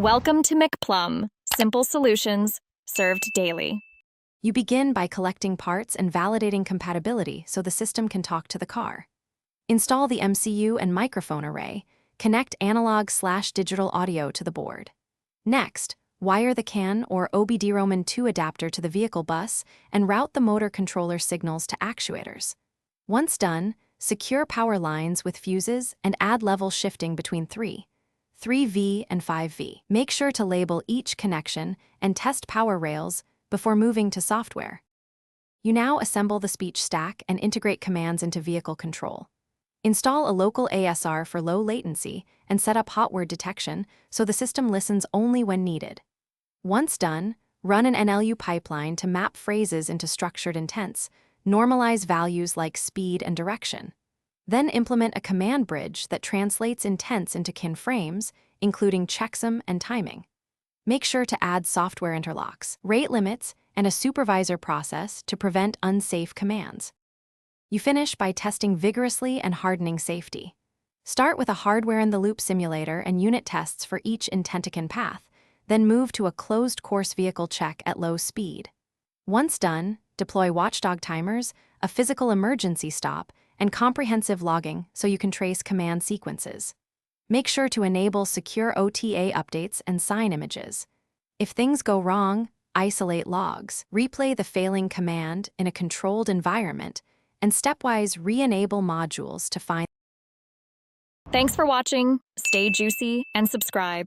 Welcome to McPlum, simple solutions served daily. You begin by collecting parts and validating compatibility so the system can talk to the car. Install the MCU and microphone array, connect analog/digital audio to the board. Next, wire the CAN or OBD-ROMAN2 adapter to the vehicle bus and route the motor controller signals to actuators. Once done, secure power lines with fuses and add level shifting between 3V and 5V. Make sure to label each connection and test power rails before moving to software. You now assemble the speech stack and integrate commands into vehicle control. Install a local ASR for low latency and set up hot word detection so the system listens only when needed. Once done, run an NLU pipeline to map phrases into structured intents, normalize values like speed and direction. Then implement a command bridge that translates intents into CAN frames, including checksum and timing. Make sure to add software interlocks, rate limits, and a supervisor process to prevent unsafe commands. You finish by testing vigorously and hardening safety. Start with a hardware-in-the-loop simulator and unit tests for each intent-to-CAN path, then move to a closed-course vehicle check at low speed. Once done, deploy watchdog timers, a physical emergency stop, and comprehensive logging so you can trace command sequences. Make sure to enable secure OTA updates and sign images. If things go wrong, isolate logs, replay the failing command in a controlled environment, and stepwise re-enable modules to find. Thanks for watching. Stay juicy and subscribe.